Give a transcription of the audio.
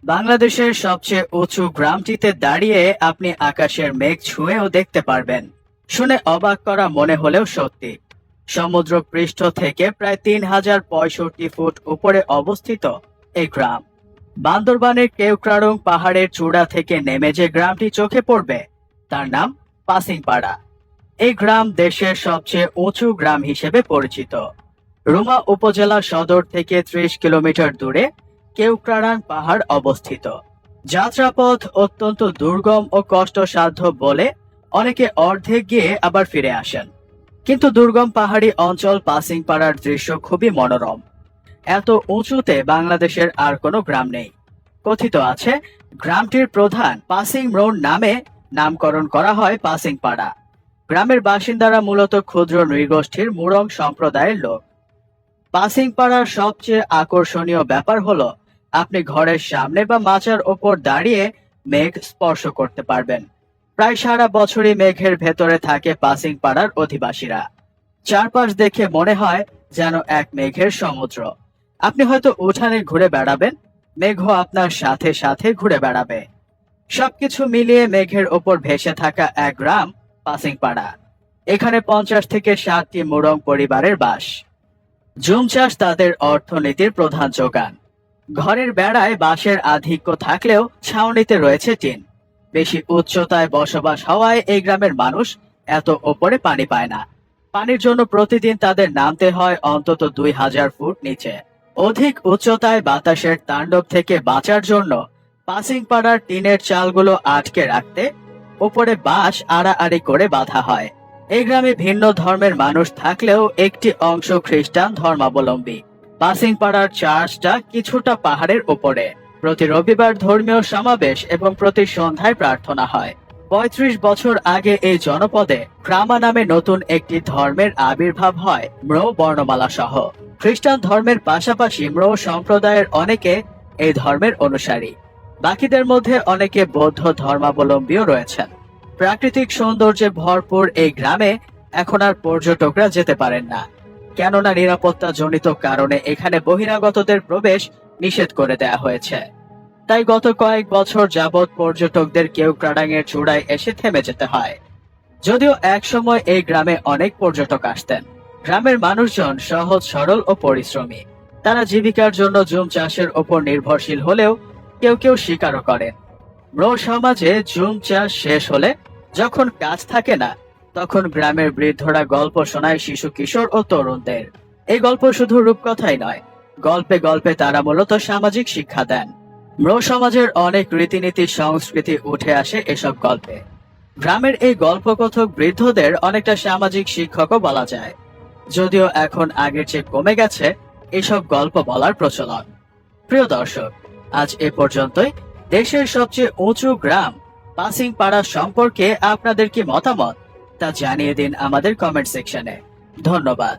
বাংলাদেশের সবচেয়ে উঁচু গ্রামটিতে দাঁড়িয়ে আপনি আকাশের মেঘ ছুঁয়েও দেখতে পারবেন। শুনে অবাক করা মনে হলেও সত্যি। সমুদ্র পৃষ্ঠ থেকে প্রায় 3065 ফুট উপরে অবস্থিত এই গ্রাম। বান্দরবানের কেওক্রাডং পাহাড়ের চূড়া থেকে নেমে যে গ্রামটি চোখে পড়বে তার নাম পাসিংপাড়া। এই গ্রাম দেশের সবচেয়ে উঁচু গ্রাম হিসেবে পরিচিত। রুমা উপজেলা সদর থেকে 30 কিলোমিটার দূরে কেওক্রাডাং পাহাড় অবস্থিত। যাত্রাপথ অত্যন্ত দুর্গম ও কষ্টসাধ্য বলে অনেকে অর্ধেক গিয়ে আবার ফিরে আসেন। কিন্তু দুর্গম পাহাড়ি অঞ্চল পাসিংপাড়ার দৃশ্য খুবই মনোরম। এত উঁচুতে বাংলাদেশের আর কোনো গ্রাম নেই। কথিত আছে গ্রামটির প্রধান পাসিং ম্রোন নামে নামকরণ করা হয় পাসিংপাড়া। গ্রামের বাসিন্দারা মূলত ক্ষুদ্র নৃগোষ্ঠীর মুরং সম্প্রদায়ের লোক। পাসিংপাড়ার সবচেয়ে আকর্ষণীয় ব্যাপার হলো আপনি ঘরের সামনে বা মাচার ওপর দাঁড়িয়ে মেঘ স্পর্শ করতে পারবেন। প্রায় সারা বছরই মেঘের ভেতরে থাকে পাসিংপাড়ার অধিবাসীরা। চারপাশ দেখে মনে হয় যেন এক মেঘের সমুদ্র। আপনি হয়তো উঠানে ঘুরে বেড়াবেন, মেঘও আপনার সাথে সাথে ঘুরে বেড়াবে। সবকিছু মিলিয়ে মেঘের ওপর ভেসে থাকা এক গ্রাম পাসিংপাড়া। এখানে 50 থেকে 60টি মুরং পরিবারের বাস। জুম চাষ তাদের অর্থনীতির প্রধান যোগান। ঘরের বেড়ায় বাঁশের আধিক্য থাকলেও ছাউনিতে রয়েছে টিন। বেশি উচ্চতায় বসবাস হওয়ায় এই গ্রামের মানুষ এত ওপরে পানি পায় না। পানির জন্য প্রতিদিন তাদের নামতে হয় অন্তত 2000 ফুট নিচে। অধিক উচ্চতায় বাতাসের তাণ্ডব থেকে বাঁচার জন্য পাসিংপাড়ার টিনের চালগুলো আটকে রাখতে উপরে বাঁশ আড়াআড়ি করে বাঁধা হয়। এই গ্রামে ভিন্ন ধর্মের মানুষ থাকলেও একটি অংশ খ্রিস্টান ধর্মাবলম্বী। পাসিংপাড়ার চার্চটা কিছুটা পাহাড়ের উপরে। প্রতি রবিবার ধর্মীয় সমাবেশ এবং প্রতি সন্ধ্যায় প্রার্থনা হয়। 35 বছর আগে এই জনপদে গ্রামা নামে নতুন একটি ধর্মের আবির্ভাব হয় ম্রো বর্ণমালা সহ। খ্রিস্টান ধর্মের পাশাপাশি ম্রো সম্প্রদায়ের অনেকে এই ধর্মের অনুসারী। বাকিদের মধ্যে অনেকে বৌদ্ধ ধর্মাবলম্বীও রয়েছেন। প্রাকৃতিক সৌন্দর্যে ভরপুর এই গ্রামে এখন আর পর্যটকরা যেতে পারেন না, কেননা নিরাপত্তা জনিত কারণে এখানে বহিরাগতদের প্রবেশ নিষেধ করে দেয়া হয়েছে। তাই গত কয়েক বছর যাবৎ পর্যটকদের কেওক্রাডাং এর চূড়ায় এসে থেমে যেতে হয়। যদিও একসময় এই গ্রামে অনেক পর্যটক আসতেন। গ্রামের মানুষজন সহজ সরল ও পরিশ্রমী। তারা জীবিকার জন্য জুম চাষের ওপর নির্ভরশীল হলেও কেউ কেউ শিকারও করেন। ম্রো সমাজে জুম চাষ শেষ হলে যখন কাজ থাকে না, তখন গ্রামের বৃদ্ধরা গল্প শোনায় শিশু কিশোর ও তরুণদের। এই গল্প শুধু রূপকথাই নয়, গল্পে গল্পে তারা মূলত সামাজিক শিক্ষা দেন। ম্রো সমাজের অনেক রীতিনীতি সংস্কৃতি উঠে আসে এসব গল্পে। গ্রামের এই গল্পকথক বৃদ্ধদের অনেকটা সামাজিক শিক্ষকও বলা যায়। যদিও এখন আগের চেয়ে কমে গেছে এসব গল্প বলার প্রচলন। প্রিয় দর্শক, আজ এ পর্যন্তই। দেশের সবচেয়ে উঁচু গ্রাম পাসিংপাড়া সম্পর্কে আপনাদের কি মতামত তা জানিয়ে দিন আমাদের কমেন্ট সেকশনে। ধন্যবাদ।